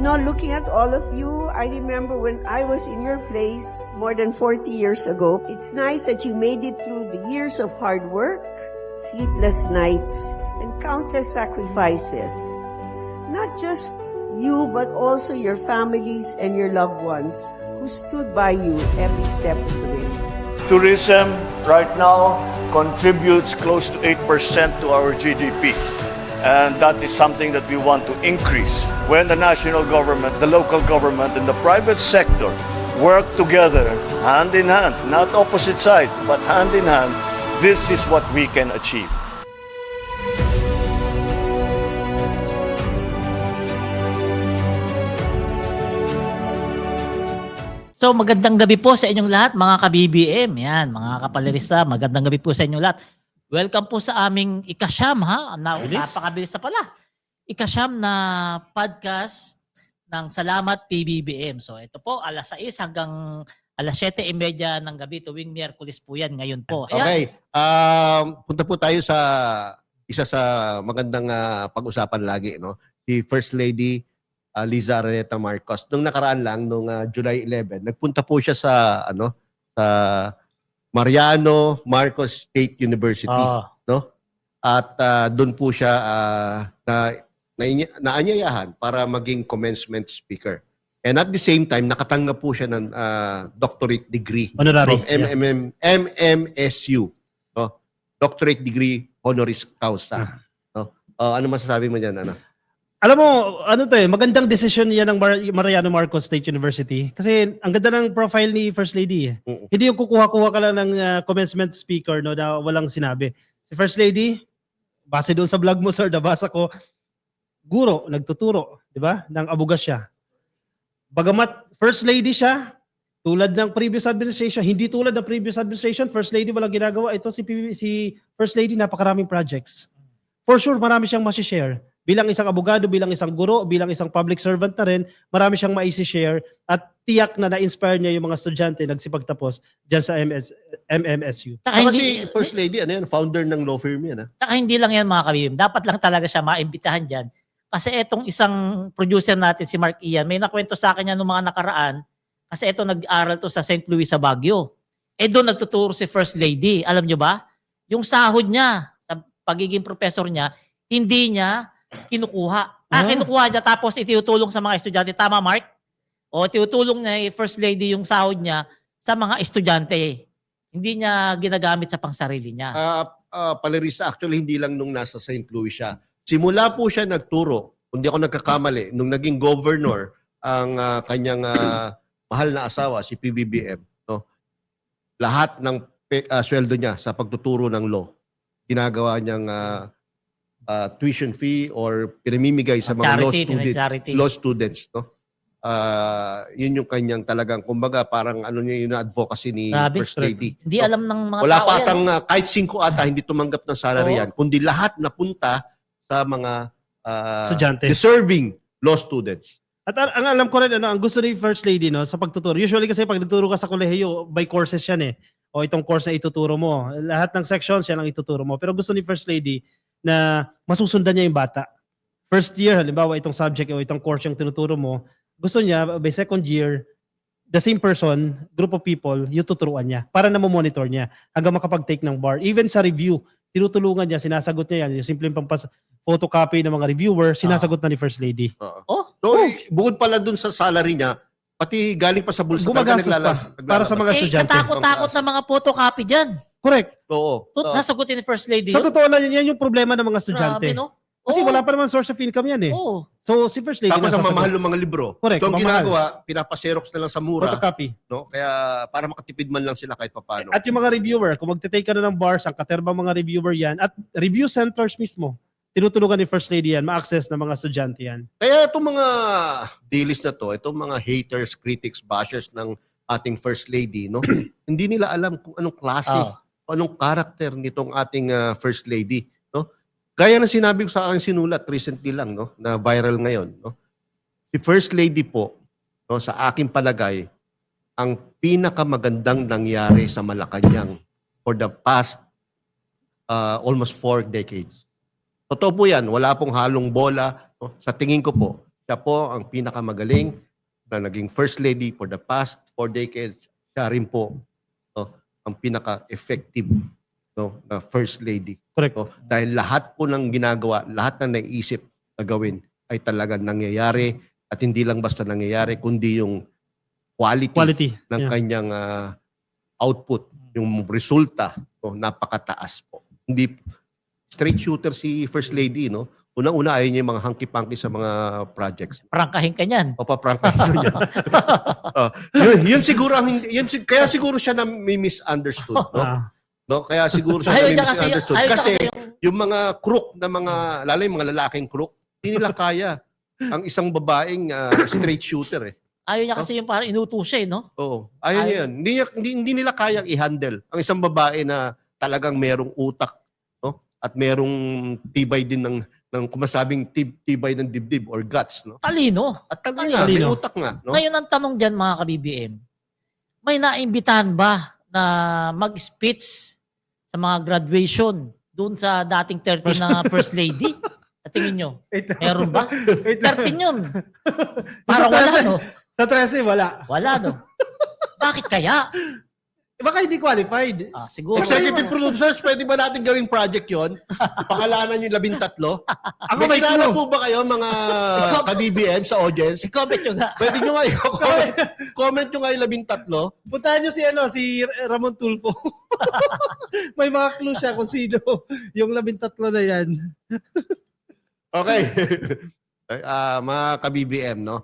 looking at all of you, I remember when I was in your place more than 40 years ago. It's nice that you made it through the years of hard work, sleepless nights, and countless sacrifices. Not just you, but also your families and your loved ones who stood by you every step of the way. Tourism right now contributes close to 8% to our GDP. And that is something that we want to increase. When the national government, the local government, and the private sector work together, hand in hand, not opposite sides, but hand in hand, this is what we can achieve. So magandang gabi po sa inyong lahat mga ka-BBM. Yan, mga kapalirista, magandang gabi po sa inyong lahat. Welcome po sa aming ikasyam ha. Napakabilis na pala. Ikasyam na podcast ng Salamat PBBM. So ito po, alas 6 hanggang alas 7:30 ng gabi tuwing Miyerkules po yan ngayon po. Ayan. Okay. Punta po tayo sa isa sa magandang pag-usapan lagi, no? Si First Lady Liza Araneta Marcos. Nung nakaraan lang, nung July 11, nagpunta po siya sa sa Mariano Marcos State University, no? At doon po siya naanyayahan para maging commencement speaker. And at the same time, nakatanggap po siya ng doctorate degree Honorary, from MMSU, no? Doctorate degree honoris causa. No? Ano masasabi mo diyan, ano? Alam mo, magandang desisyon yan ng Mariano Marcos State University. Kasi ang ganda ng profile ni First Lady. Hindi yung kukuha-kuha ka lang ng commencement speaker no, na walang sinabi. Si First Lady, base doon sa vlog mo sir, nabasa ko, guro, nagtuturo, di ba? Ng abogasya. Bagamat First Lady siya, tulad ng previous administration, hindi tulad ng previous administration, First Lady walang ginagawa. Ito si First Lady, napakaraming projects. For sure, marami siyang masishare. Bilang isang abogado, bilang isang guro, bilang isang public servant na rin, marami siyang maisi-share at tiyak na na-inspire niya yung mga estudyante nagsipagtapos dyan sa MMSU. Kasi First Lady, founder ng law firm yan. Saka hindi lang yan mga kabibim. Dapat lang talaga siya maimbitahan dyan. Kasi etong isang producer natin, si Mark Ian, may nakwento sa akin yan noong mga nakaraan. Kasi ito nag-aral to sa St. Louis sa Baguio. Doon nagtuturo si First Lady. Alam nyo ba? Yung sahod niya sa pagiging professor niya, hindi niya kinukuha. Kinukuha niya tapos itutulong sa mga estudyante. Tama, Mark? O itutulong niya First Lady yung sahod niya sa mga estudyante. Hindi niya ginagamit sa pangsarili niya. Palerista, actually, hindi lang nung nasa St. Louis siya. Simula po siya nagturo, kung di ako nagkakamali, nung naging governor ang kanyang mahal na asawa, si PBBM, no? Lahat ng sweldo niya sa pagtuturo ng law, ginagawa niyang tuition fee or pinamimigay sa mga law students, no? Yun yung kanyang talagang, kumbaga parang niya yung advocacy ni First Lady. Hindi alam ng mga wala tao pa yan. atang kahit 5 ata hindi tumanggap ng salary yan, kundi lahat napunta sa mga Estudyante. deserving law students. At ang alam ko rin, ang gusto ni First Lady no, sa pagtuturo, usually kasi pag nagtuturo ka sa kolehiyo, by courses yan eh. O itong course na ituturo mo. Lahat ng sections yan ang ituturo mo. Pero gusto ni First Lady na masusundan niya yung bata. First year, halimbawa itong subject o itong course yung tinuturo mo, gusto niya by second year, the same person, group of people, yung tuturuan niya para na monitor niya hanggang makapag-take ng bar. Even sa review, tinutulungan niya, sinasagot niya yan. Yung simpleng photocopy ng mga reviewer, sinasagot na ni First Lady. So, bukod pala dun sa salary niya, pati galing pa sa bulsa. Gumagastos pa para sa mga estudyante. Katakot-takot na mga photocopy dyan. Correct. Oo. Sasagutin ni First Lady. Sa totoo lang, yan yung problema ng mga estudyante. Grabe, no? Kasi wala pa naman source of income yan eh. So si First Lady Tapos ang nasasagot. mamahal ng mga libro. Correct, So ang mamahal. ginagawa, pinapaserox na lang sa mura. Photocopy. No? Kaya para makatipid man lang sila kahit papano. At yung mga reviewer, kung magte-take ka na ng bars, ang katerbang mga reviewer yan, at review centers mismo, tinutulungan ni First Lady yan, ma-access ng mga estudyante yan. Kaya itong mga dilis na to, itong mga haters, critics, bashers ng ating First Lady, no? Hindi nila alam kung anong klase, anong karakter nitong ating First Lady, no? Gaya na sinabi ko sa aking sinulat recently lang, no, na viral ngayon, no. Si First Lady po, no, sa aking palagay, ang pinakamagandang nangyari sa Malacanang for the past almost 4 decades. Totoo po yan, wala pong halong bola. No? Sa tingin ko po, Siya po ang pinakamagaling na naging First Lady for the past 4 decades. Siya rin po ang pinaka-effective na First Lady. Correct. Dahil lahat po ng ginagawa, lahat na naisip na gawin ay talagang nangyayari at hindi lang basta nangyayari, kundi yung quality ng Yeah. kanyang output, yung resulta, napakataas po. Hindi straight shooter si First Lady, no? Unang-una ayaw niya yung mga hanky-panky sa mga projects. Prangkahin ka niyan. Papaprangkahin niya. Yun siguro kaya siguro siya na may misunderstood, no? No, kaya siguro siya Ayaw may niya kasi- misunderstood ayaw niya kasi kasi yung mga crook na mga lalo yung mga lalaking crook, hindi nila kaya ang isang babaeng straight shooter eh. Ayaw niya kasi yung parang inuto siya, no? Oo. Ayaw niya yun. Hindi nila kayang i-handle ang isang babae na talagang merong utak, no? At merong tibay din ng kumasabing tibay ng dibdib or guts, no? Talino. At talino, may Talino. utak nga, no? Ngayon ang tanong dyan mga ka-BBM, may naimbitahan ba na mag-speech sa mga graduation doon sa dating 13 na First Lady? Sa tingin nyo, meron ba? 13 yun. Parang wala, no? Sa 13, wala. Wala, no? Bakit kaya? Baka hindi qualified. Siguro. Executive producers, pwede ba natin gawing project yon? Pangalanan yung 13? Ako may kilala clue. po ba kayo mga ka-BBM sa audience? I-comment nyo nga. Pwede nyo nga comment nyo nga yung 13? Puntahan nyo si Ramon Tulfo. May mga clue siya kung sino yung 13 na yan. Okay. Mga ka-BBM, no?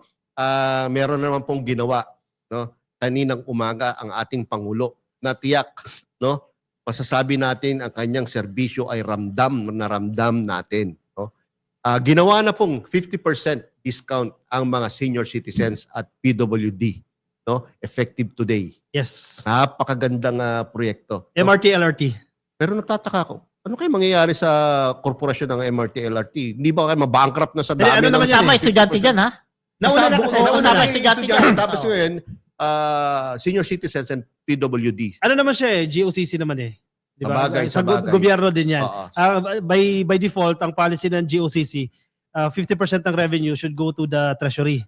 Meron naman pong ginawa, no? Kaninang umaga ang ating Pangulo na tiyak, no? Masasabi natin ang kanyang serbisyo ay ramdam natin, no? Ginawa na pong 50% discount ang mga senior citizens at PWD, no? Effective today. Yes. Napakagandang proyekto. No? MRT, LRT. Pero nagtataka ako, ano kayo mangyayari sa korporasyon ng MRT, LRT? Hindi ba kayo mabankrupt na sa dami? ano naman Kasama estudyante dyan, ha? Nauna na kasi. Kasama estudyante dyan. Tapos Oo. ngayon, senior citizens and PWD. Ano naman siya GOCC naman eh. Di ba? Sabagay, Sa sabagay. gobyerno din yan. Oo. By default, ang policy ng GOCC, 50% ng revenue should go to the treasury.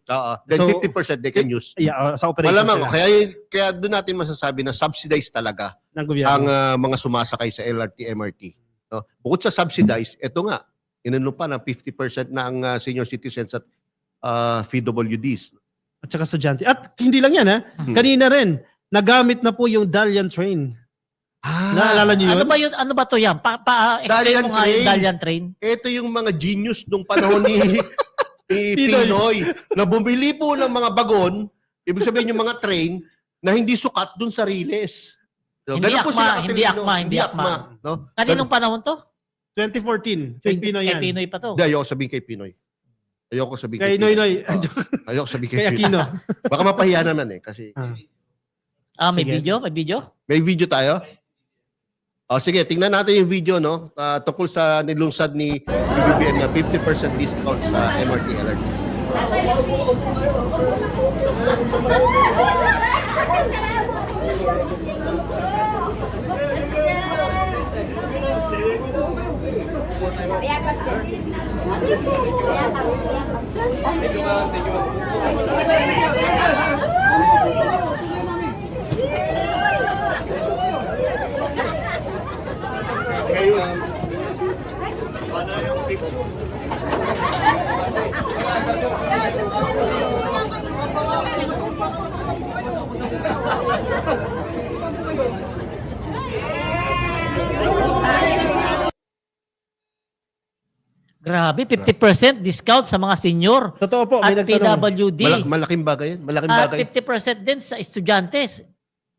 Then So, 50% they can use. Yeah, sa operations Malamang, nila kaya doon natin masasabi na subsidized talaga ng gobyerno. ang mga sumasakay sa LRT, MRT. No? Bukod sa subsidized, ito nga, inano pa na 50% na ang senior citizens at PWDs. At saka estudyante. At hindi lang yan ha. Kanina rin, nagamit na po yung Dalian train. Naalala niyo yun? Ano ba yun? Ano ba to yan? Explain Dalian mo nga yung train. Dalian train. Ito yung mga genius nung panahon ni Pinoy na bumili po ng mga bagon, ibig sabihin yung mga train na hindi sukat dun sa riles. So, Hindi ganun po akma, sila hindi katalino. akma, hindi akma. No? Kaninong panahon to? 2014. Kay Pinoy Kay yan. Pinoy pa to. Hindi, ayoko sabihin kay Pinoy. Ayoko sabihin Kay Pinoy. Noynoy. Ayoko sabihin Kay kay Pinoy. Aquino. Baka mapahiya naman eh. Kasi May Sige. video? May video? may video tayo. Sige, tingnan natin yung video, no? Tungkol sa nilungsad ni BBM na 50% discount sa MRT, LRT. Grabe, 50% discount sa mga senior Totoo po, at may nagtanong. PWD. Malaking bagay yan. Malaking At bagay. 50% din sa estudyantes.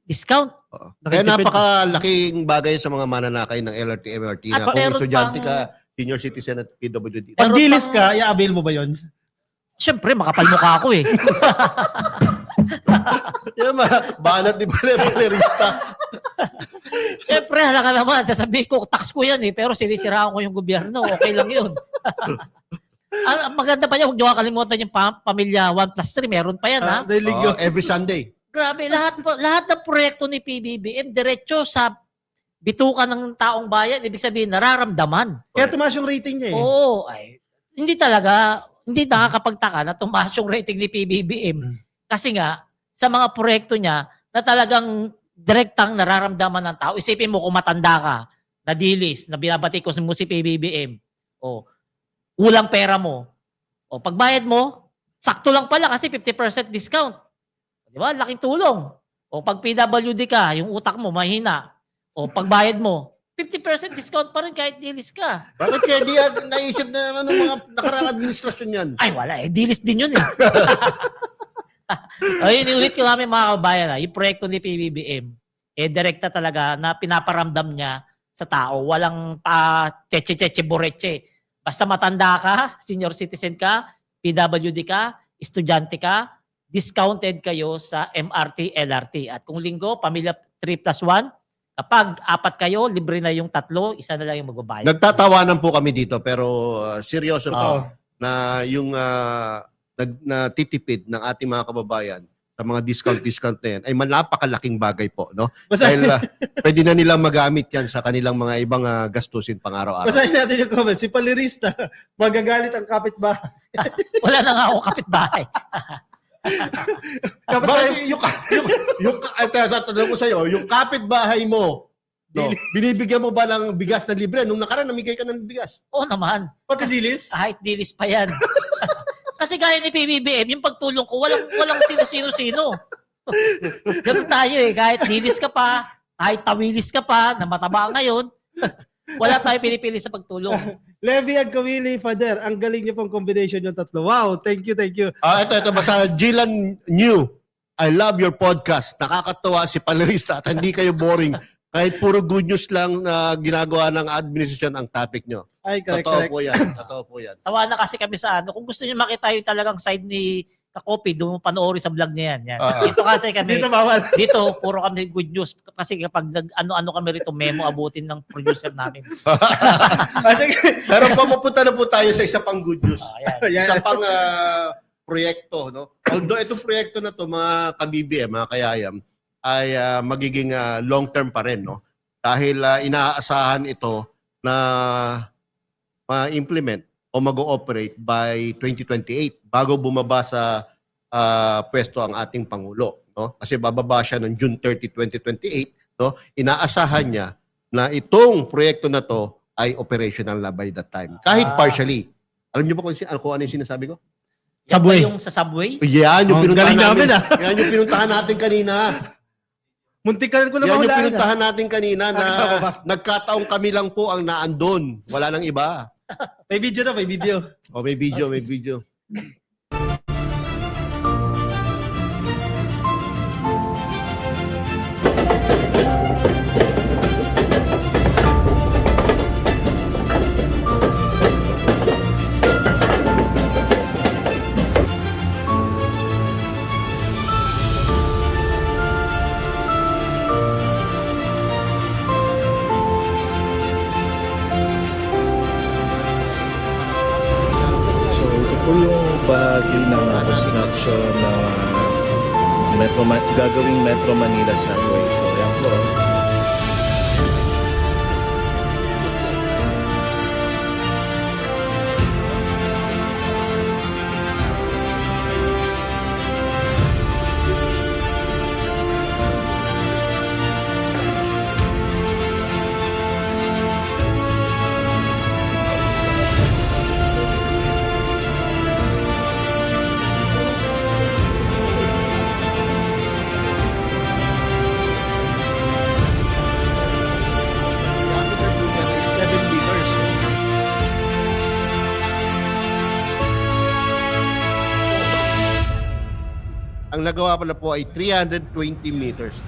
Discount. Oo. Kaya Nakitipid. napakalaking bagay sa mga mananakay ng LRT, MRT na At kung meron estudyante pang- ka, senior citizen at PWD. Pag Meron dilis pang- ka, i-avail mo ba yon? Siyempre, makapal mukha ako eh. Yan banat ni Valerista. Siyempre, halaka naman. Sasabihin ko, tax ko yan eh. Pero sinisiraan ko yung gobyerno. Okay lang yun. Ang maganda pa yan, huwag niyo kakalimutan yung pamilya 1+3. Meron pa yan ha. Dahil linggo. Every Sunday. Grabe, lahat ng proyekto ni PBBM, diretso sa bitukan ng taong bayan. Ibig sabihin, nararamdaman. Kaya tumaas yung rating niya eh. Oo. Ay, hindi talaga. hindi nakakapagtaka na tumaas yung rating ni PBBM. Kasi nga, sa mga proyekto niya na talagang direktang nararamdaman ng tao. Isipin mo kung matanda ka, nadilis, na binabati ko mo si PBBM. O, kulang pera mo. O, pagbayad mo, sakto lang pala kasi 50% discount. Di ba? Laking tulong. O, pag PWD ka, yung utak mo mahina. O, pagbayad mo, 50% discount pa rin kahit dilis ka. Bakit kaya di naisip na naman ng mga nakaraang administrasyon yan? Ay, wala. Dilis din yun eh. Ayun, inulit ko namin mga kabayan. Yung proyekto ni PBBM, direkta talaga na pinaparamdam niya sa tao. Walang cheche-cheche, boreche. Basta matanda ka, senior citizen ka, PWD ka, estudyante ka, discounted kayo sa MRT, LRT. At kung linggo, pamilya 3+1, kapag 4 kayo, libre na yung 3, isa na lang yung magbabayad. Nagtatawanan po kami dito pero seryoso po na yung natitipid ng ating mga kababayan sa mga discount na yan ay napakalaking bagay po, no? Dahil pwede na nilang magamit yan sa kanilang mga ibang gastusin pang araw-araw. Basahin natin yung comment. Si Palirista, magagalit ang kapitbahay. Wala na nga ako kapitbahay. Bakit tatanong ko sa'yo, yung kapitbahay mo, no, binibigyan mo ba ng bigas na libre? Nung nakaraan, namigay ka ng bigas. Oo naman. Pati dilis? Kahit dilis pa yan. Kasi gaya ni PBBM, yung pagtulong ko, walang sino-sino-sino. Ganun tayo eh. Kahit dilis ka pa, kahit tawilis ka pa, na mataba ngayon, wala tayo pinipili sa pagtulong. Levy Agkawili, Father, ang galing niyo pong combination yung tatlo. Wow, thank you, thank you. Ito, basta Jilan New. I love your podcast. Nakakatawa si Palerista at hindi kayo boring. Kahit puro good news lang na ginagawa ng administrasyon ang topic nyo. Ay, correct, Totoo correct. po yan. Totoo po yan. Sawa na kasi kami sa ano. Kung gusto niyo makita yung talagang side ni Kakopi, doon mo panoorin sa vlog niya yan. Dito kasi kami, Dito bawal. dito puro kami good news. Kasi kapag ano-ano kami rito, memo abutin ng producer namin. Pero pumunta na po tayo sa isa pang good news. Ayan. Isa pang proyekto. No? Although itong proyekto na to mga ka-BBM, mga kayayam, ay magiging long-term pa rin. No? Dahil inaasahan ito na ma-implement o mag-ooperate by 2028 bago bumaba sa pwesto ang ating Pangulo. No? Kasi bababa siya ng June 30, 2028. No? Inaasahan niya na itong proyekto na to ay operational na by that time. Kahit partially. Alam niyo ba kung ano yung sinasabi ko? Subway. Yung sa subway? Yan yung Oh, pinuntahan galing namin, namin. Yan yung pinuntahan natin kanina. Muntikan ko na Yan yung mahulaan. pinuntahan natin kanina na Kasama ba? nagkataong kami lang po ang naandun. Wala nang iba. May video na, may video. O may video, may video. So ito po yung bahagi ng construction ng gagawing Metro Manila Subway. So yan po. Diameter po yan is 7 meters. Ang nagawa pala po ay 320 meters.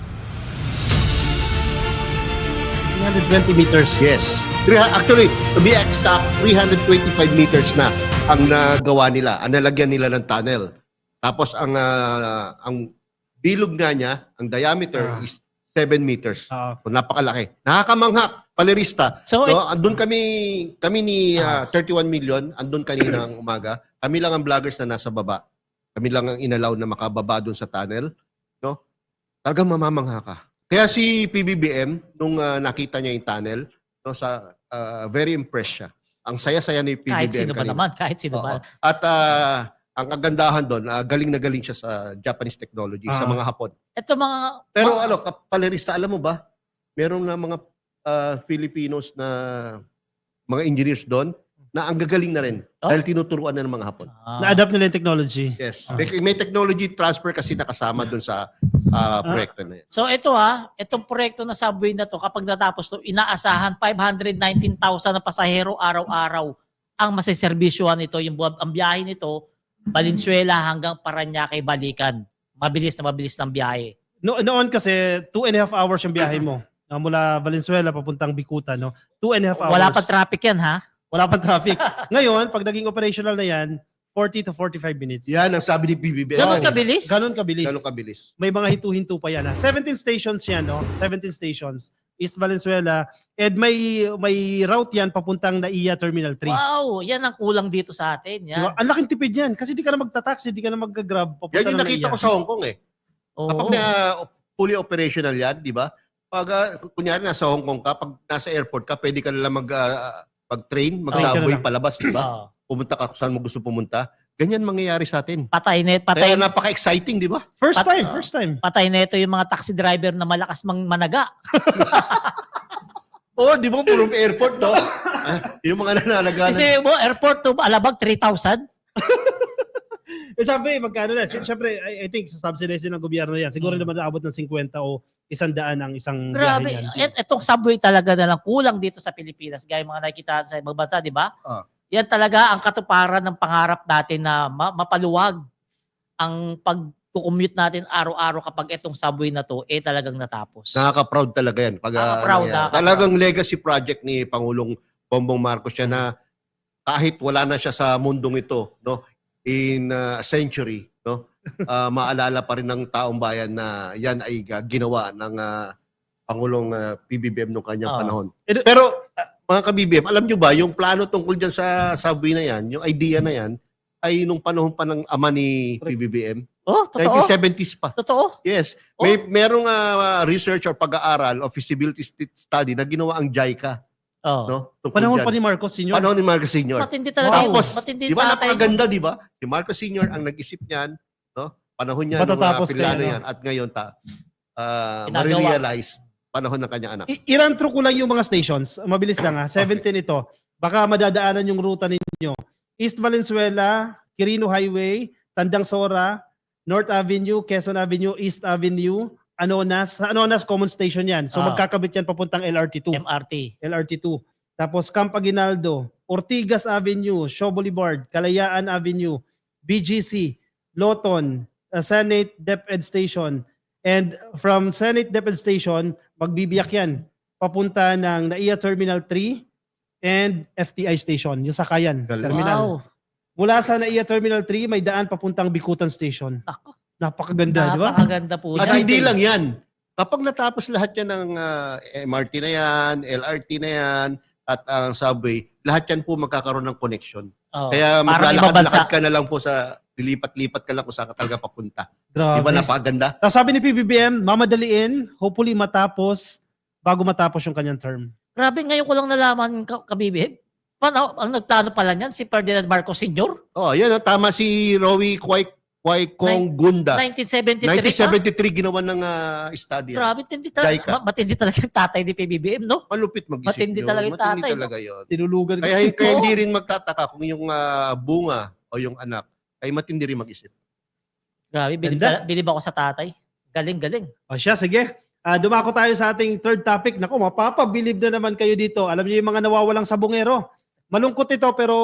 120 meters. Yes. Actually, to be exact, 325 meters na ang nagawa nila. Ang nalagyan nila ng tunnel. Tapos ang bilog nga niya, ang diameter is 7 meters. So, napakalaki. Nakakamangha, Palerista. So, No, andun kami ni 31 million, andun kanina ang umaga. Kami lang ang vloggers na nasa baba. Kami lang ang inalaw na makababa doon sa tunnel. No? Talagang mamamangha ka. Kaya si PBBM, nung nakita niya yung tunnel, no, very impressed siya. Ang saya-saya ni PBBM Kahit sino ba kanina. naman, kahit sino Oo. ba. At ang kagandahan doon, galing na galing siya sa Japanese technology, sa mga Hapon. Ito mga... Pero mga- Palerista, alam mo ba, meron na mga Filipinos na mga engineers doon na ang gagaling na rin Oh? dahil tinuturuan na ng mga Hapon. Na-adapt nila yung technology. Yes. Ah. May technology transfer kasi nakasama doon sa proyekto na yan. So ito itong proyekto na subway na to, kapag natapos to, inaasahan 519,000 na pasahero araw-araw ang masiserbisyuhan nito. Ang biyahe nito, Valenzuela hanggang Parañaque balikan. Mabilis ng biyahe. Noon kasi 2.5 hours yung biyahe mo. Mula Valenzuela papuntang Bicutan, no? 2.5 hours. Wala pa traffic yan, ha? Wala pa traffic. Ngayon, pag naging operational na yan, 40 to 45 minutes. Yan ang sabi ni PBBM. Ganon kabilis? Ganon kabilis. Ganon kabilis. May mga hinto-hinto pa yan. 17 stations yan, no? 17 stations. East Valenzuela. And may route yan papuntang NAIA Terminal 3. Wow, yan ang kulang dito sa atin. Yan. Diba? Ang laking tipid yan. Kasi di ka na magta-taxi, di ka na mag-grab. Yan yung nakita ko sa Hong Kong eh. Oo. Kapag fully operational yan, di ba? Pag kunyari nasa Hong Kong ka, pag nasa airport ka, pwede ka na lang mag-train, mag-subway, palabas, di ba? Oo. Pumunta ka kung saan mo gusto pumunta. Ganyan mangyayari sa atin. Patay Kaya napaka-exciting, di ba? First time. Patay na ito yung mga taxi driver na malakas managa. Oo, di ba? Puro airport, no? Yung mga nananaganan. Kasi mo, airport to Alabag, 3,000. Eh sabi, magkano na? Siyempre, I think, subsidize din ng gobyerno yan. Siguro naman naabot ng 50 o 100 ang isang Grabe. biyahe yan. Itong subway talaga na lang kulang dito sa Pilipinas. Gaya mga nakikita sa ibang bansa, di ba? Ah. Yan talaga ang katuparan ng pangarap natin na mapaluwag ang pag-commute natin araw-araw kapag itong subway na to talagang natapos. Nakaka-proud talaga yan. Pag, Nakaka-proud, yan. nakaka-proud. Talagang legacy project ni Pangulong Bongbong Marcos yan na kahit wala na siya sa mundong ito, no, in a century, no, maalala pa rin ng taong bayan na yan ay ginawa ng Pangulong PBBM noong kanyang panahon. Pero mga ka-BBM, alam nyo ba, yung plano tungkol dyan sa subway na yan, yung idea na yan, ay nung panahon pa ng ama ni PBBM. Oh, totoo. 1970s pa. Totoo. Yes. Oh. Merong research or pag-aaral o feasibility study na ginawa ang JICA. Oh. No? Tungkol Panahon dyan. pa ni Marcos Sr. Panahon ni Marcos Sr. Matindi talaga yun. Tapos, Matindi di ba tatay. napakaganda, di ba? Si Marcos Sr. ang nag-isip niyan, no? Panahon niya nung Matatapos plano kayo, no? yan. At ngayon, Ginagawa. marirealize panahon ng kanyang anak. I-run through ko lang yung mga stations. Mabilis lang ha. 17 ito. Baka madadaanan yung ruta ninyo. East Valenzuela, Quirino Highway, Tandang Sora, North Avenue, Quezon Avenue, East Avenue, Anonas. Sa Anonas, common station yan. So magkakabit yan papuntang LRT2. LRT2. Tapos Camp Aguinaldo, Ortigas Avenue, Shaw Boulevard, Kalayaan Avenue, BGC, Loton, Senate DepEd Station. And from Senate DepEd Station, magbibiyak yan papunta ng NAIA Terminal 3 and FTI Station, yung sakayan Galing. terminal. Wow. Mula sa NAIA Terminal 3, may daan papuntang Bicutan Station. Ako. Napakaganda, di ba? Napakaganda po. At yan. hindi lang yan. Kapag natapos lahat yan ng MRT na yan, LRT na yan, at ang subway, lahat yan po magkakaroon ng connection. Oh. Kaya Parang ibang maglalakad-lakad bansa. ka na lang po sa lipat-lipat ka lang kung saan ka talaga papunta. Grabe. Di ba napakaganda? Tapos sabi ni PBBM, mamadaliin, hopefully matapos bago matapos yung kanyang term. Grabe, ngayon ko lang nalaman, kabibib. Paano, ang nagtano pala niyan, si Ferdinand Marcos Sr. Oh, yan. Tama si Rowie Kong Gunda. 1973 1973 ginawa ng study. Grabe, JICA. matindi talaga yung tatay ni PBBM, no? Malupit mag-isip Matindi yun. talaga yung Matindi tatay, no? talaga yun. Tinulugan Kaya kasi. hindi rin magtataka kung yung bunga o yung anak ay matindi rin mag-isip. Grabe, Ganda. bilib ako sa tatay. Galing. O siya, sige. Dumako tayo sa ating third topic. Naku, mapapabilib na naman kayo dito. Alam niyo yung mga nawawalang sabongero. Malungkot ito pero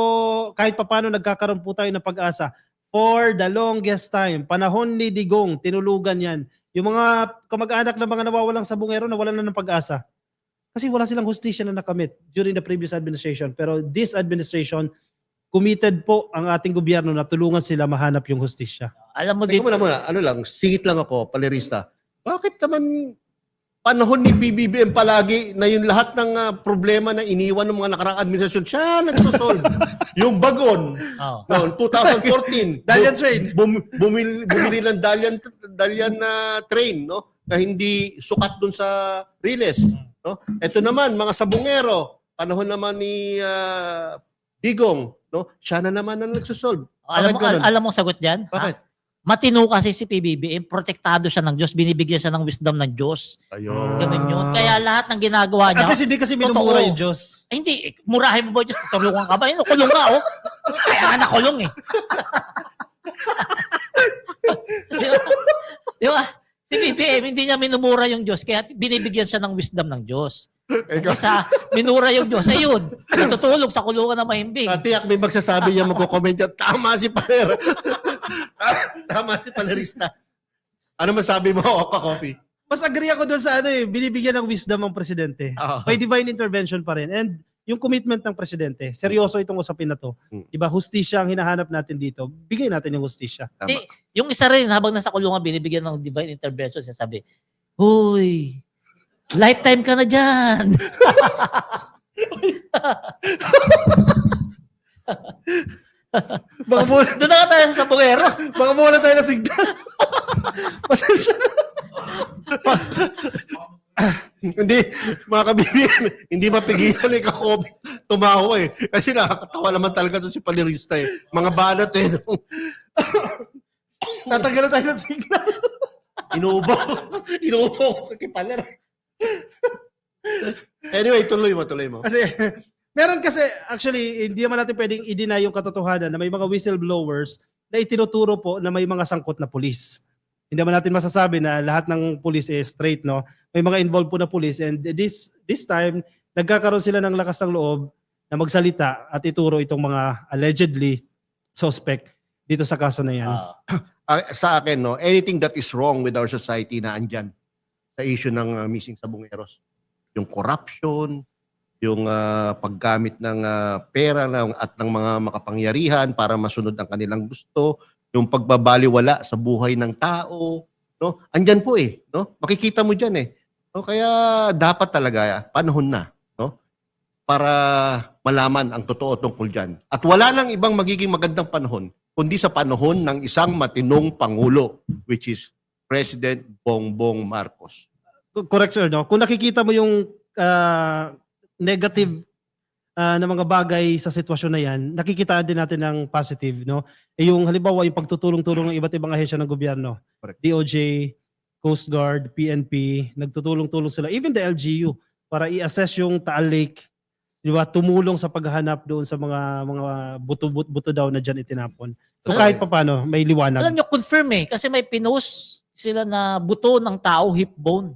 kahit papano nagkakaroon po tayo ng pag-asa. For the longest time, panahon ni Digong, tinulugan yan. Yung mga kamag-anak ng mga nawawalang sabongero, nawalan na ng pag-asa. Kasi wala silang hustisya na nakamit during the previous administration. Pero this administration, committed po ang ating gobyerno na tulungan sila mahanap yung hustisya. Alam mo Teka dito, muna, ano lang, singit lang ako, palerista. Bakit naman panahon ni PBBM palagi na yung lahat ng problema na iniwan ng mga nakaraang administrasyon, siya nagsosolve. Yung bagon, oh. noon, 2014. Dalian train. Bumili ng Dalian na train, no? Na hindi sukat dun sa Riles. No? Ito naman, mga sabungero, panahon naman ni Digong, no? Siya na naman ang nagsosolve. Alam mo, Bakit ganun? alam mo sagot diyan? Bakit? Matino kasi si PBBM, protektado siya ng Diyos, binibigyan siya ng wisdom ng Diyos. Ayun. Ganun yun. Kaya lahat ng ginagawa niya, At least hindi kasi minumura Totoo. yung Diyos. ay, hindi, murahin mo ba Diyos? Tutulungan ka ba? Yun, kulong nga, oh. Kaya nga nakulong, eh. Di ba? Di ba? Si BBM, hindi niya minumura yung Diyos, kaya binibigyan siya ng wisdom ng Diyos. Kung isa, minura yung Diyos, ayun, natutulog sa kulungan na mahimbing. Tiyak may magsasabi niya, magko-comment niya, tama si Paler. Tama si Palerista. Ano masabi mo, Oka Coffee? Mas agree ako doon sa binibigyan ng wisdom ang presidente. Oo. May divine intervention pa rin. And yung commitment ng presidente, seryoso itong usapin na to. Diba, hustisya ang hinahanap natin dito. Bigay natin yung hustisya. Tama. Di, yung isa rin, habang nasa kulungan, binibigyan ng divine intervention, siya sabi, huy, lifetime ka na dyan. Baka muna, Doon na nga tayo sa bungero. baka muna tayo na signal. Pasensya na. Hindi, mga kabibigyan, hindi mapigilan ni Kakobe tumawa eh. Kasi nakakatawa naman talaga to si Palerista eh. Mga banat eh. Tatanggal na tayo ng signal. Inuubo ko kay Paler. Anyway, tuloy mo. Kasi, meron kasi, actually, hindi naman natin pwedeng i-deny yung katotohanan na may mga whistleblowers na itinuturo po na may mga sangkot na pulis. Hindi naman natin masasabi na lahat ng pulis is straight, no? May mga involved po na pulis, and this time, nagkakaroon sila ng lakas ng loob na magsalita at ituro itong mga allegedly suspect dito sa kaso na yan. Sa akin, no, anything that is wrong with our society na andyan sa issue ng missing sabongeros. Yung corruption, yung paggamit ng pera at ng mga makapangyarihan para masunod ang kanilang gusto, yung pagbabaliwala sa buhay ng tao, no? Andyan po eh, no? Makikita mo diyan eh. No? Kaya dapat talaga panahon na, no? Para malaman ang totoo tungkol diyan. At wala nang ibang magiging magandang panahon kundi sa panahon ng isang matinong pangulo, which is President Bongbong Marcos. Correct, sir, no? Kung nakikita mo yung negative na mga bagay sa sitwasyon na yan, nakikitaan din natin ng positive, no? Yung halimbawa, yung pagtutulong-tulong ng iba't ibang ahensya ng gobyerno. Correct. DOJ, Coast Guard, PNP, nagtutulong-tulong sila. Even the LGU, para i-assess yung Taal Lake, di ba? Tumulong sa paghahanap doon sa mga buto daw na dyan itinapon. So kahit pa paano, may liwanag. Alam nyo, confirm eh. Kasi may pinost sila na buto ng tao, hip bone.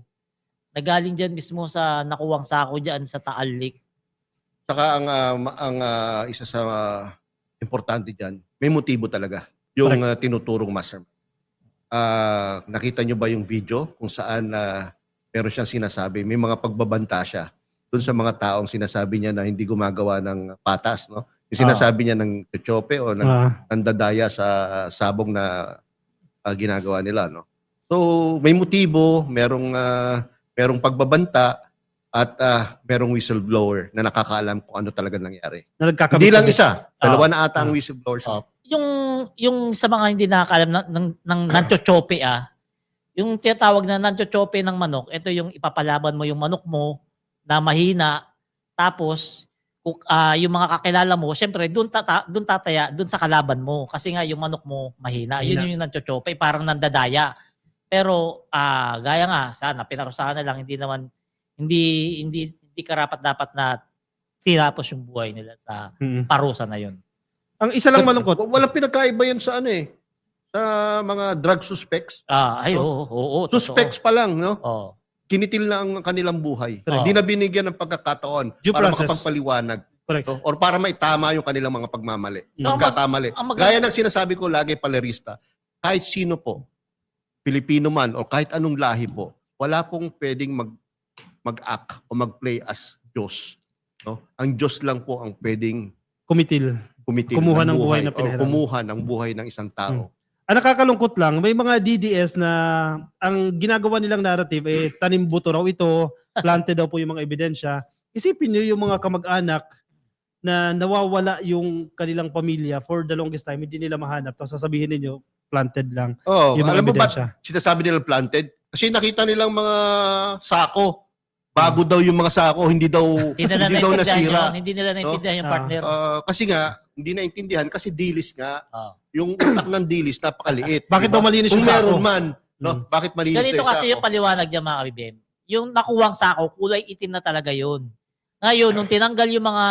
Nagaling dyan mismo sa nakuwang sako dyan sa Taal Lake. Saka ang isa sa importante diyan, may motibo talaga yung tinuturong mastermind. Nakita nyo ba yung video kung saan meron siyang sinasabi, may mga pagbabanta siya doon sa mga taong sinasabi niya na hindi gumagawa ng patas, no? Yung sinasabi niya ng tsope o nandadaya sa sabong na ginagawa nila, no? So, may motibo, merong pagbabanta, at merong whistleblower na nakakaalam kung ano talaga nangyari. Na Hindi lang isa. Dalawa na ata ang whistleblowers. Yung sa mga hindi nakakaalam ng nanchochope yung tinatawag na nanchochope ng manok, ito yung ipapalaban mo yung manok mo na mahina, tapos yung mga kakilala mo, syempre doon tataya doon sa kalaban mo kasi nga yung manok mo mahina. Yun yung nanchochope, parang nandadaya. Pero gaya nga, sana pinarusahan na lang, hindi karapat-dapat na tinapos yung buhay nila sa parusa na yun. Ang isa lang malungkot. Walang pinagkaiba yan sa sa mga drug suspects. Oo. Suspects pa lang, no? Oo. Kinitil na ang kanilang buhay. Correct. Hindi na binigyan ng pagkakataon Due para process. makapagpaliwanag. Correct. No? Or para maitama yung kanilang mga pagmamali. So, Pagkakamali. ang Gaya ng sinasabi ko lagi, Palerista, kahit sino po, Pilipino man o kahit anong lahi po, wala pong pwedeng mag-act o mag-play as Diyos. No? Ang Diyos lang po ang pwedeng Kumitil. Kumuha ng buhay na o pinahirapan. kumuha ng buhay ng isang tao. Ang nakakalungkot lang, may mga DDS na ang ginagawa nilang narrative tanim buto raw ito, planted daw po yung mga ebidensya. Isipin niyo yung mga kamag-anak na nawawala yung kanilang pamilya for the longest time, hindi nila mahanap. Tapos sasabihin niyo planted lang Oh, yung mga alam mo ba ebidensya. sinasabi nila planted? Kasi nakita nilang mga sako bago daw yung mga sako, hindi daw Hindi nila hindi daw naintindihan nasira. yun. Hindi nila naintindihan yung Ah. partner. Kasi nga hindi naintindihan kasi dilis nga. Oh. Yung utak ng dilis napakaliit. Bakit diba? daw malinis Kung yung sako? meron man, no? Bakit malinis Ganito daw yung kasi sako? yung paliwanag niya mga kabibem. Yung nakuwang sako, kulay itim na talaga yun. Ngayon, nung tinanggal yung mga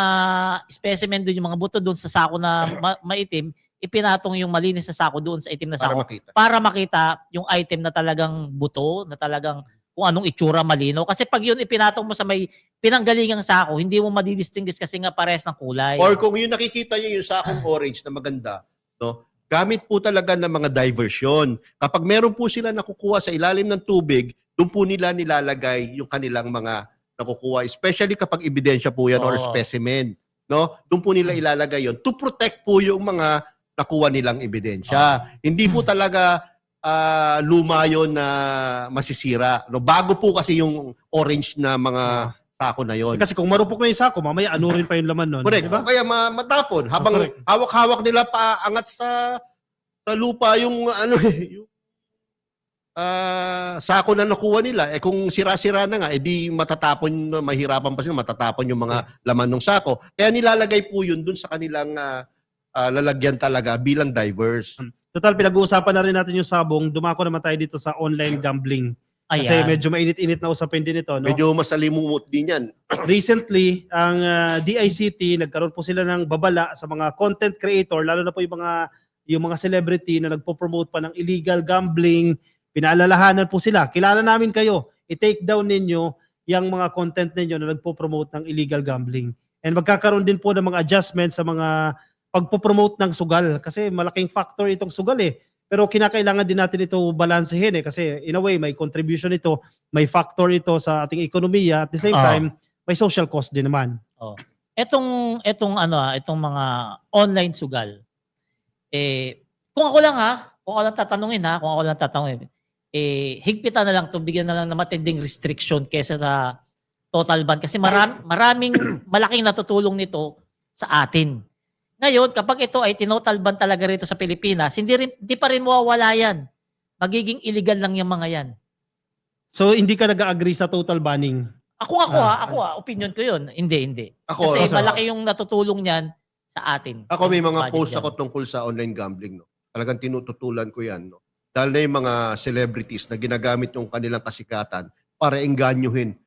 specimen doon, yung mga buto doon sa sako na maitim, ipinatong yung malinis na sako doon sa itim na Para sako makita. para makita yung item na talagang buto, na talagang kung anong itsura malinaw. Kasi pag yun ipinatong mo sa may pinanggalingang sako, hindi mo madidistinguish kasi nga pares ng kulay. Or kung yung nakikita niyo yung sakong orange na maganda, no? Gamit po talaga ng mga diversion. Kapag meron po sila nakukuha sa ilalim ng tubig, doon po nila nilalagay yung kanilang mga nakukuha. Especially kapag ebidensya po yan or Oo. specimen. No? Doon po nila ilalagay yon to protect po yung mga nakuha nilang ebidensya. Hindi po talaga luma yun na masisira. No? Bago po kasi yung orange na mga sako na yon. Kasi kung marupok na yung sako, mamaya anurin pa yung laman nun. Correct. Di ba? Kaya matapon habang Correct. hawak-hawak nila pa angat sa lupa yung yung sako na nakuha nila. Kung sira-sira na nga, di matatapon, mahirapan pa sila matatapon yung mga laman ng sako. Kaya nilalagay po yun dun sa kanilang lalagyan talaga bilang diverse. Total, pinag-uusapan na rin natin yung sabong. Dumako naman tayo dito sa online gambling. Kasi Ayan. medyo mainit-init na usapin din ito. No? Medyo masalimumot din yan. Recently, ang DICT, nagkaroon po sila ng babala sa mga content creator, lalo na po yung mga celebrity na nagpo-promote pa ng illegal gambling. Pinaalalahanan po sila. Kilala namin kayo. I-take down ninyo yung mga content ninyo na nagpo-promote ng illegal gambling. And magkakaroon din po ng mga adjustments sa mga pagpo-promote ng sugal. Kasi malaking factor itong sugal eh. Pero kinakailangan din natin ito balansehin eh. Kasi in a way, may contribution ito, may factor ito sa ating ekonomiya. At the same time, may social cost din naman. Itong mga online sugal. Kung ako lang tatanungin, higpitan na lang to, bigyan na lang ng matinding restriction kaysa sa total ban kasi maraming malaking natutulong nito sa atin. Ngayon, kapag ito ay tinotal ban talaga rito sa Pilipinas, hindi pa rin mawawala yan. Magiging illegal lang yung mga yan. So, hindi ka nag-agree sa total banning? Ako opinion ko yun. Hindi. Ako, Kasi malaki yung natutulong niyan sa atin. Ako may mga Budget post yan. ako tungkol sa online gambling. No? Talagang tinututulan ko yan. No? Dahil na yung mga celebrities na ginagamit yung kanilang kasikatan para enganyuhin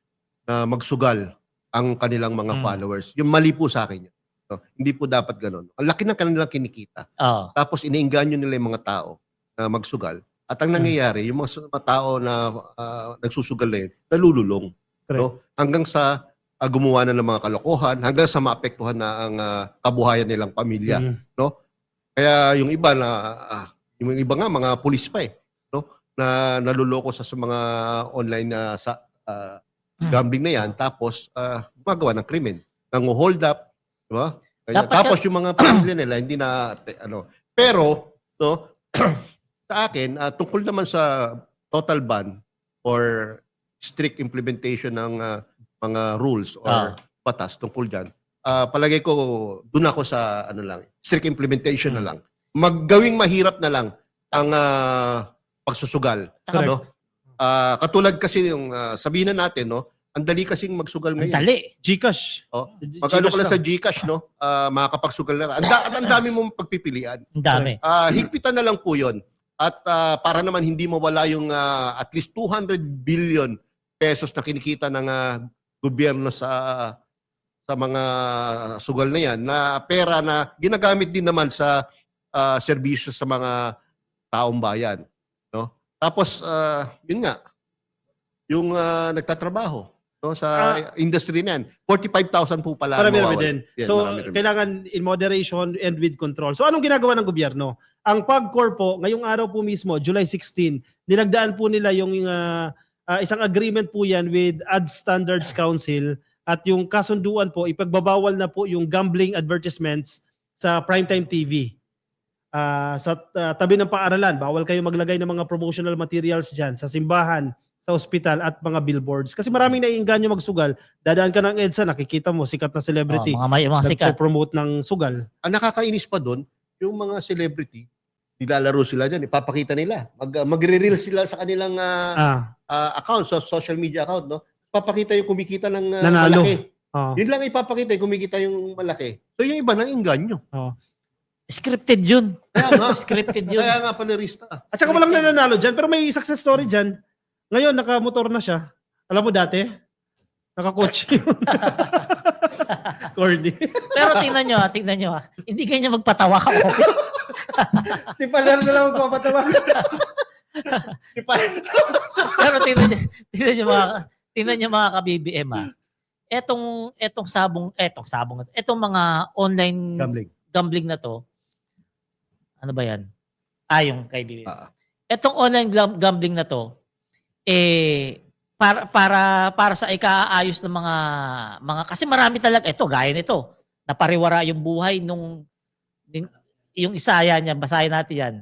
na magsugal ang kanilang mga followers. Yung mali po sa akin yun. No? Hindi po dapat ganun. Ang laki ng kanilang kinikita. Oo. Tapos iniengganyo nila yung mga tao na magsugal. At ang nangyayari, yung mga tao na nagsusugal na yun, nalululong. No? Hanggang sa gumawa na ng mga kalokohan, hanggang sa maapektuhan na ang kabuhayan nilang pamilya. No? Kaya yung iba nga mga pulis pa no? Na naluloko sa mga online na gambling na yan, tapos gumagawa ng krimen. Nang-hold up, di ba? Tapos yung mga pamilya nila hindi na pero no, sa akin tungkol naman sa total ban or strict implementation ng mga rules or batas tungkol diyan. Palagay ko doon ako sa strict implementation na lang. Maggawing mahirap na lang ang pagsusugal, no? Katulad kasi yung sabihin na natin, no, ang dali kasing magsugal Ang ngayon. dali. Gcash. Magkano ka lang sa Gcash, no? Makakapagsugal na. At ang dami mong pagpipilian. Ang dami. Higpitan na lang po yun. At para naman hindi mawala yung at least 200 billion pesos na kinikita ng gobyerno sa mga sugal na yan, na pera na ginagamit din naman sa serbisyo sa mga taong bayan. No? Tapos, yun nga, yung nagtatrabaho sa industry na yan. 45,000 po pala. Marami din. Yan, So, marami rin. kailangan in moderation and with control. So, anong ginagawa ng gobyerno? Ang PAGCOR po, ngayong araw po mismo, July 16, nilagdaan po nila yung isang agreement po yan with Ad Standards Council at yung kasunduan po, ipagbabawal na po yung gambling advertisements sa primetime TV. Sa tabi ng paaralan, bawal kayo maglagay ng mga promotional materials dyan, sa simbahan, sa ospital at mga billboards. Kasi maraming naiinganyo magsugal. Dadaan ka ng EDSA, nakikita mo, sikat na celebrity. Mga sikat. Nagpo-promote ng sugal. Ang nakakainis pa doon, yung mga celebrity, nilalaro sila dyan, ipapakita nila. Magre-reel sila sa kanilang account, sa social media account, no? ipapakita yung kumikita ng Nanalo. malaki. Oh. Yun lang ipapakita yung kumikita yung malaki. So yung iba nang inganyo. Scripted yun. Kaya nga, Scripted yun. kaya nga panerista. At saka walang nananalo dyan, pero may success story dyan. Ngayon, nakamotor na siya. Alam mo dati, nakakotse yun. Corny. Pero tingnan nyo ha. Hindi kanya magpatawa ka. Si Paler na lang magpapatawa. Pero tingnan nyo mga ka-BBM ha. Etong mga online gambling na to. Ano ba yan? Yung kay BBM. Etong online gambling na to, para sa ikaayos ng mga kasi marami talaga gaya nito. Napariwara yung buhay yung isaya niya, basahin natin yan.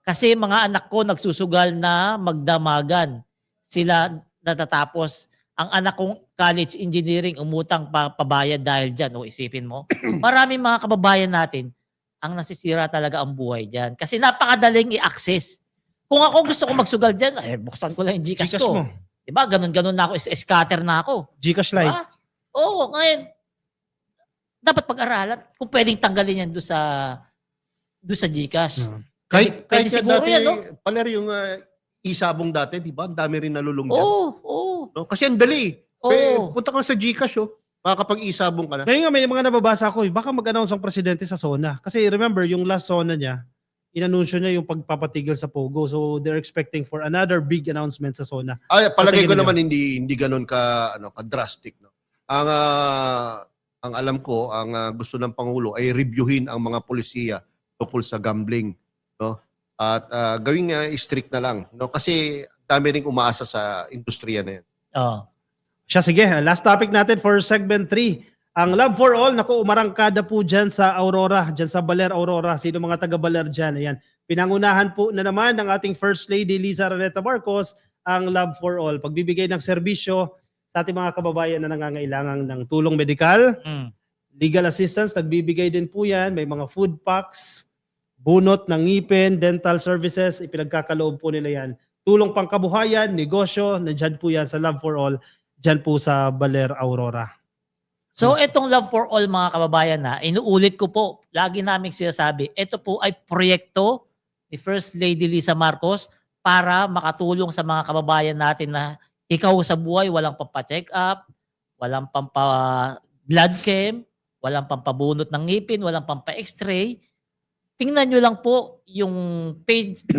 Kasi mga anak ko nagsusugal na magdamagan. Sila natatapos. Ang anak kong college engineering umutang pabayad dahil dyan. O isipin mo. Maraming mga kababayan natin ang nasisira talaga ang buhay dyan. Kasi napakadaling i-access. Kung ako gusto ko magsugal dyan, buksan ko lang yung Gcash ko. Mo. Diba? Ganon na ako. Scatter na ako. Gcash Live. Diba? Oo, ngayon. Dapat pag-aralan kung pwedeng tanggalin yan doon sa Gcash. Kahit Pwede siguro dati, yan, no? Paler yung isabong dati, di ba? Ang dami rin nalulung dyan. Oo. No? Kasi ang dali. Oo. Punta ka sa Gcash, makakapag-isabong ka na. Ngayon nga, may mga nababasa ko, baka mag-announce ang presidente sa SONA. Kasi remember, yung last SONA niya, inanunsyo niya yung pagpapatigil sa Pogo. So they're expecting for another big announcement sa SONA. Palagay ko tingin naman hindi ganoon ka drastic, no. Ang alam ko, ang gusto ng pangulo ay reviewin ang mga polisiya tungkol sa gambling, no. At gawing strict na lang, no, kasi dami ring umaasa sa industriya na yan. Siya, sige. Last topic natin for segment 3. Ang Love for All, naku, umarangkada po dyan sa Aurora, dyan sa Baler, Aurora. Sino mga taga Baler dyan? Ayan. Pinangunahan po na naman ng ating First Lady Liza Araneta Marcos ang Love for All. Pagbibigay ng serbisyo sa ating mga kababayan na nangangailangan ng tulong medikal, legal assistance, nagbibigay din po yan. May mga food packs, bunot ng ngipin, dental services, ipinagkakaloob po nila yan. Tulong pangkabuhayan, negosyo, nandyan po yan sa Love for All, dyan po sa Baler, Aurora. So itong Love for All mga kababayan inuulit ko po, lagi naming sinasabi, ito po ay proyekto ni First Lady Liza Marcos para makatulong sa mga kababayan natin na ikaw sa buhay, walang pampa-check up, walang pampa-blood chem, walang pampabunot ng ngipin, walang pampa-x-ray. Tingnan nyo lang po yung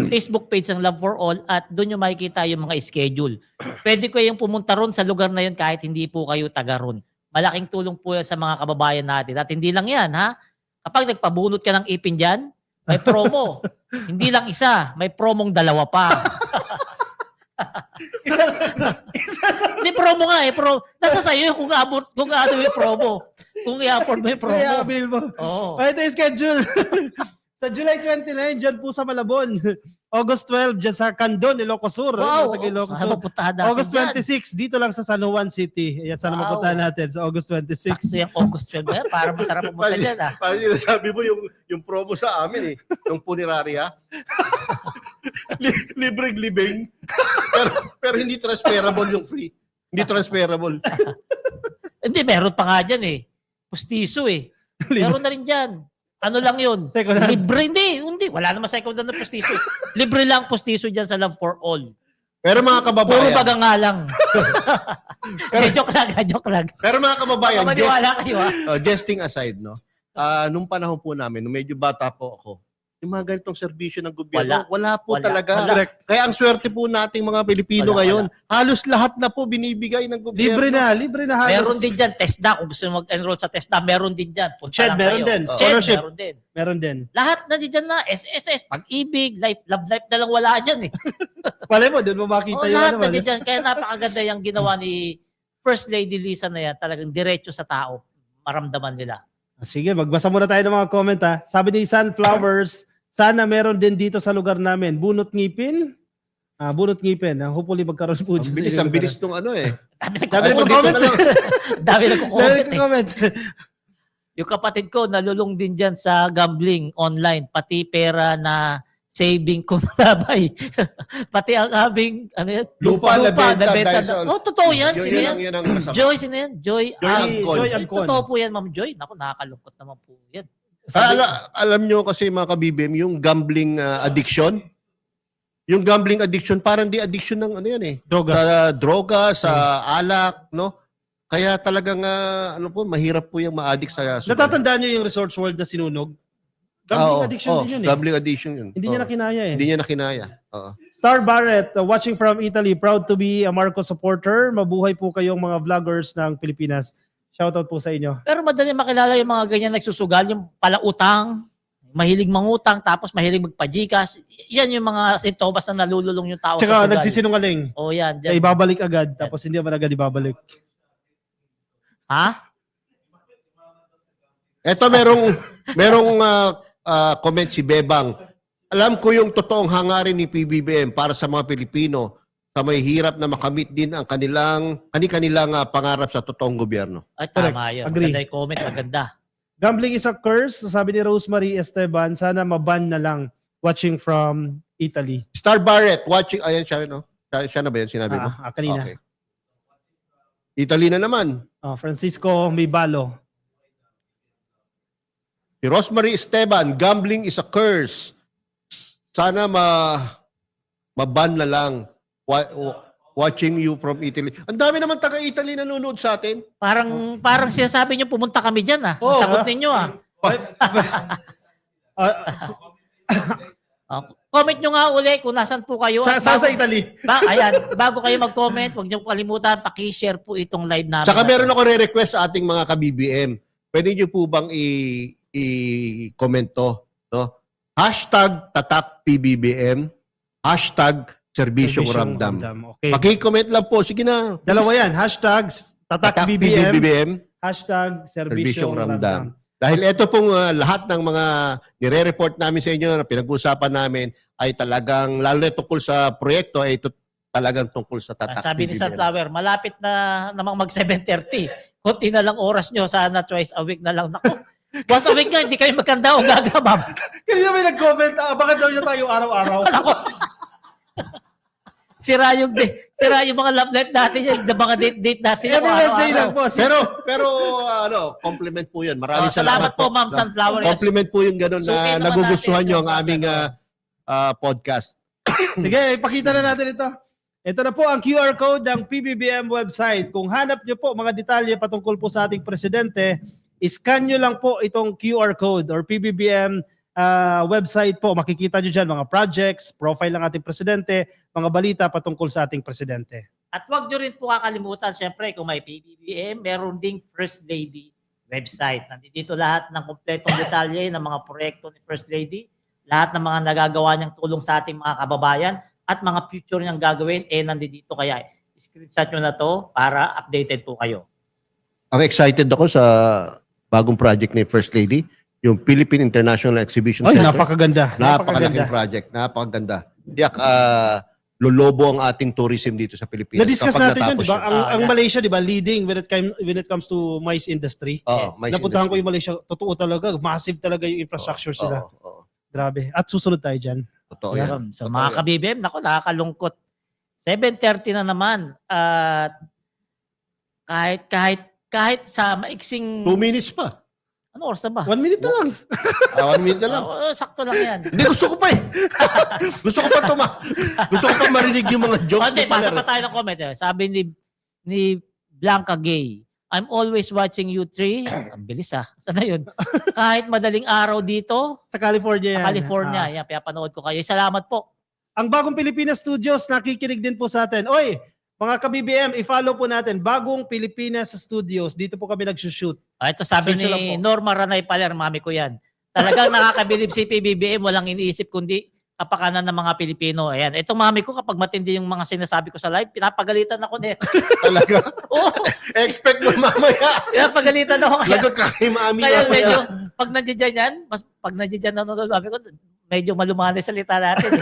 Facebook page ng Love for All at doon nyo makikita yung mga schedule. Pwede kayong pumunta ron sa lugar na yun kahit hindi po kayo taga ron. Malaking tulong po yan sa mga kababayan natin. At hindi lang yan, ha? Kapag nagpabunot ka ng ipin dyan, may promo. Hindi lang isa, may promong 2 pa. Hindi promo nga nasa sa'yo kung ano yung promo. Kung i-afford mo yung promo. Kaya bill mo. Oo. Ito yung schedule. Sa July 29, dyan po sa Malabon. August 12, dyan sa Candon, Ilocos Sur. Wow. Ilocos Sana Sur. mapuntahan natin August dyan. 26, dito lang sa San Juan City. Ayan, sana Wow. mapuntahan natin sa August 26. Sakto yung August 12 na yan, para masarap pumunta dyan. Parang sabi mo yung promo sa amin yung punerarya. Libreng libing. pero hindi transferable yung free. Hindi transferable. Hindi, meron pa nga dyan Pustiso Meron na rin dyan. Ano lang yun? Second hand. Libre, hindi. Wala naman second hand na pustiso. Libre lang pustiso dyan sa Love for All. Pero mga Puro kababayan, baga nga lang. Joke lang. pero mga kababayan, Maniwala kayo jesting aside, no? Nung panahon po namin, nung medyo bata po ako, yung mga ganitong serbisyo ng gobyerno, wala po talaga. Wala. Kaya ang swerte po nating mga Pilipino Wala, ngayon, halos lahat na po binibigay ng gobyerno. Libre na halos. Meron din dyan, TESDA. Kung gusto mo mag-enroll sa TESDA, meron din dyan. Punta Ched, lang meron kayo. din. Ched, Scholarship. meron din. Meron din. Lahat na din dyan na. SSS, Pag-ibig, Love Life na lang wala dyan Palay mo, doon mo makita yung lahat ano. na din dyan. Kaya napakaganda yung ginawa ni First Lady Liza na yan. Talagang diretso sa tao. Maramdaman nila. Sige, magbasa muna tayo ng mga comment ha. Sabi ni Sunflowers, sana meron din dito sa lugar namin. Bunot ngipin. Bunot ngipin. Hopefully magkaroon po. Ang bilis nung Dami Dami nagko-comment. nagko-comment. Dami nagko-comment Comment. Yung kapatid ko, nalulong din dyan sa gambling online. Pati pera na saving ko na bay. Pati ang aming, ano yan? Lupa, nabenta dahil sa- Oh, totoo yan. Yun Sino yan? yun ang masama. Joy, sino yan? Joy. Angkon. Joy Angkon. Totoo po yan, Ma'am Joy. Naku, nakakalungkot naman po yan. Alam nyo kasi mga kabibim, yung gambling addiction, yung gambling addiction, parang di addiction ng ano yan eh. Droga. Sa droga, sa alak, no? Kaya talagang, ano po, mahirap po yung ma-addict sa... Natatandaan niyo yung Resorts World na sinunog? Gambling addiction din yun eh. Gambling addiction yun. Hindi niya na kinaya eh. Hindi niya na kinaya. Oo. Star Barrett, watching from Italy, proud to be a Marcos supporter. Mabuhay po kayong mga vloggers ng Pilipinas. Shoutout po sa inyo. Pero madali makilala yung mga ganyan nagsusugal, yung palautang, mahilig mangutang, tapos mahilig magpajikas. Yan yung mga sintomas na nalululong yung tao sa Tsaka sugal. nagsisinungaling. Oh, yan. Kaya Dyan. ibabalik agad, tapos hindi naman agad ibabalik. Ha? Eto, merong comment si Bebang. Alam ko yung totoong hangarin ni PBBM para sa mga Pilipino sa may hirap na makamit din ang kanilang pangarap sa totoong gobyerno. Ay, Correct. tama yun. Agree. Maganda yung comment, maganda. Gambling is a curse, sabi ni Rosemary Esteban, sana maban na lang watching from Italy. Star Barrett, watching, ayan siya, no? Siya na ba yan sinabi mo? Kanina. Okay. Italy na naman. Francisco Mibalo. Si Rosemary Esteban, gambling is a curse. Sana maban na lang watching you from Italy. Ang dami naman taga-Italy nanonood sa atin. Parang sinasabi nyo, pumunta kami dyan ah. Oo, Sagot ninyo ah. Comment nyo nga uli kung nasan po kayo. At Sa bago- Italy. Ayan, bago kayo mag-comment, huwag nyo kalimutan, paki-share po itong live namin. Tsaka meron ako re-request sa ating mga ka-BBM. Pwede nyo po bang i-comment to? No? Hashtag tatak PBBM. Hashtag serbisyong ramdam. Okay. Paki-comment lang po. Sige na. Dalawa yan. Hashtag tatak Tatak BBM. PBBM. Hashtag serbisyong Serbisyong ramdam. ramdam. Dahil ito pong lahat ng mga nire-report namin sa inyo na pinag-uusapan namin ay talagang, lalo na tungkol sa proyekto, ay ito talagang tungkol sa tatak Sabi ni PBBM. Sunflower, malapit na namang mag 7:30. Kunti na lang oras nyo, sana twice a week na lang. Naku, once a week nga, hindi kayo magkanda o gagabab. Kanina may nag-comment, bakit daw niya tayo araw-araw? Sira yung mga love life natin, yung mga date natin. Every Wednesday lang po. Pero compliment po 'yan. Maraming Salamat po, Ma'am Sunflower. Yes. Compliment po yung gano'n Suki na naman nagugustuhan natin nyo sa ang aming podcast. Sige, ipakita na natin ito. Ito na po ang QR code ng PBBM website. Kung hanap nyo po mga detalye patungkol po sa ating presidente, iscan nyo lang po itong QR code or PBBM website po. Makikita nyo dyan mga projects, profile ng ating presidente, mga balita patungkol sa ating presidente. At huwag nyo rin po kakalimutan, syempre, kung may PBBM, meron ding First Lady website. Nandito lahat ng kompletong detalye ng mga proyekto ni First Lady, lahat ng mga nagagawa niyang tulong sa ating mga kababayan, at mga future niyang gagawin, nandito kaya. Screenshot nyo na to para updated po kayo. Ang excited ako sa bagong project ni First Lady, yung Philippine International Exhibition Ay, Center. napakaganda. Napakalaking project. Napakaganda. Tiyak, lolobo ang ating tourism dito sa Pilipinas. Na-discuss kapag natin yun, natapos di ba? yun. Ang Yes. Malaysia, di ba, leading when it comes to MICE industry. Oo, Yes. mais Napuntahan ko industry. yung Malaysia, totoo talaga. Massive talaga yung infrastructure sila. Oo. Grabe. At susunod tayo dyan. Totoo yan. Yun. So Totoo mga yan. kabibim, naku, nakakalungkot. 7:30 na naman. At kahit sa maiksing 2 minutes pa. ano oras na ba? 1 minute na lang. 1 minute na lang. Sakto lang yan. Hindi, gusto ko pa eh. Gusto ko pa gusto ko pa marinig yung mga jokes. Hindi, ni Paler. basa pa tayo ng comment. Sabi ni Blanca Gay, I'm always watching you three. Ang bilis ah. Saan na yun? Kahit madaling araw dito, Sa California yan. sa California. Yan, pinapanood ko kayo. Salamat po. Ang bagong Pilipinas Studios, nakikinig din po sa atin. Oy, mga ka-BBM, i-follow po natin. Bagong Pilipinas Studios. Dito po kami nagsushoot. Ito sabi Search lang ni po. Norma Ranay Paler, mami ko yan. Talagang nakakabilib si PBBM, walang iniisip kundi kapakanan ng mga Pilipino. Ayan. Itong mami ko, kapag matindi yung mga sinasabi ko sa live, pinapagalitan ako net. Talaga. Oo, Expect mo mamaya. pinapagalitan ako. Kaya, Lagot ka kay mami kaya medyo, mamaya. pag nandiyan yan, pag nandiyan nanonood, sabi ko, medyo malumanay salita natin.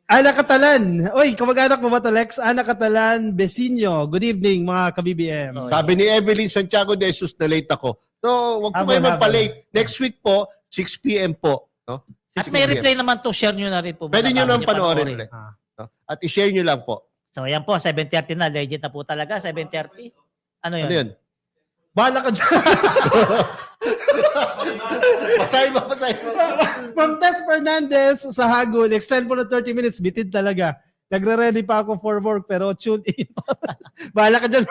Ana Catalan. Oy, kamag-anak mo ba to, Lex? Ana Catalan Besinyo. Good evening, mga ka-BBM. Oh, Sabi ni Evelyn Santiago de Jesus na late ako. So, wag po Habol, kayo habol. magpa-late. Next week po, 6 p.m. po. No? At 6 may p.m. replay naman to, share nyo na rin po. Pwede nyo Bago nang panoorin ulit. Ah. No? At i-share nyo lang po. So yan po, 7:30 na. Legit na po talaga, 7:30. Ano yun? Ano yun? Bahala ka dyan. Basahin mo, basahin mo. Ma'am Tess Fernandez sa Hagon, extend po na 30 minutes, bitid talaga. Nagre-ready pa ako for work pero tune in. Bahala ka dyan.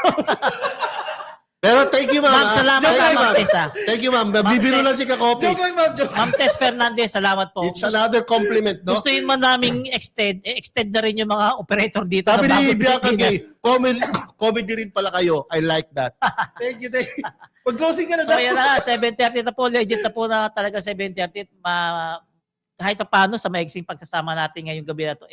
Pero thank you, ma'am. Ma'am, salamat Thank ka, you, Ma'am Tess. Thank you, ma'am. Bibiro lang si Kakopi. Joke lang, ma'am. Joke. Ma'am Tess Fernandez, salamat po. It's another compliment, no? Gusto yun man naming extend na rin yung mga operator dito. Sabi ng ni Bagong Bianca Pilipinas. Gay, comedy rin pala kayo. I like that. Thank you, thank you. Pag-closing ka na So yan na, 7:30 na po. Legit na po na talaga 7:30. Kahit pa paano sa maiksing pagsasama natin ngayong gabi na to,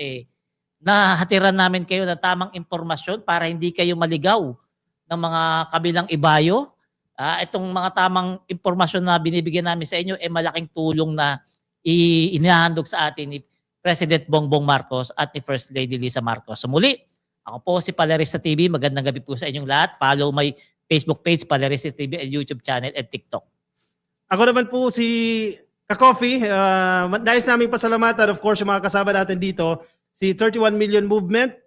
nahatiran namin kayo ng tamang impormasyon para hindi kayo maligaw ng mga kabilang ibayo. Itong mga tamang impormasyon na binibigyan namin sa inyo malaking tulong na inihandog sa atin ni President Bongbong Marcos at ni First Lady Lisa Marcos. So muli, ako po si Palerista TV. Magandang gabi po sa inyong lahat. Follow my Facebook page, Palerista TV, and YouTube channel at TikTok. Ako naman po si Ka-Coffee. Nais namin pasalamatan, of course, yung mga kasama natin dito. Si 31 Million Movement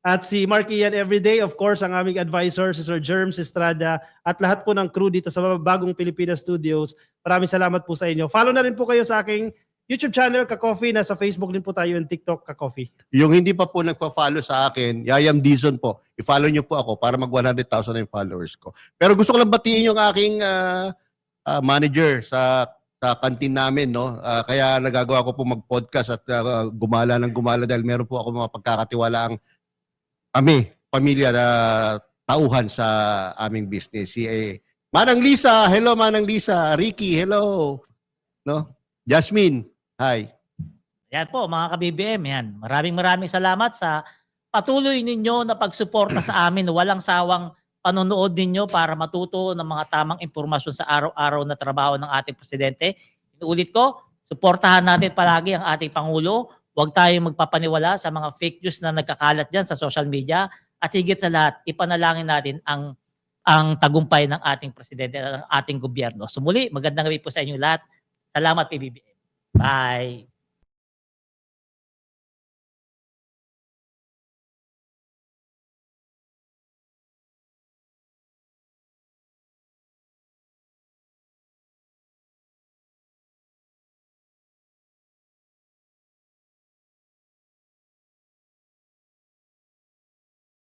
at si Mark Ian Everyday. Of course, ang aming advisor, si Sir Germs Estrada at lahat po ng crew dito sa Bagong Pilipinas Studios. Maraming salamat po sa inyo. Follow na rin po kayo sa aking YouTube channel, Ka-Coffee. Nasa Facebook din po tayo and TikTok, Ka-Coffee. Yung hindi pa po nagpa-follow sa akin, Yayam Dizon po. I-follow nyo po ako para mag 100,000 na yung followers ko. Pero gusto ko lang batiin yung aking manager sa kantin namin, no? Kaya nagagawa ko po mag-podcast at gumala ng gumala dahil meron po ako mga pagkakatiwalaang kami, pamilya na tauhan sa aming business. Si Manang Lisa, hello Manang Lisa. Ricky, hello. No? Jasmine, hi. Yan po mga ka-BBM, yan. Maraming salamat sa patuloy ninyo na pagsuporta sa amin. Walang sawang panonood ninyo para matuto ng mga tamang impormasyon sa araw-araw na trabaho ng ating presidente. Inuulit ko, suportahan natin palagi ang ating Pangulo. Huwag tayong magpapaniwala sa mga fake news na nagkakalat dyan sa social media. At higit sa lahat, ipanalangin natin ang tagumpay ng ating presidente at ang ating gobyerno. So muli, magandang gabi po sa inyong lahat. Salamat, PBBM. Bye.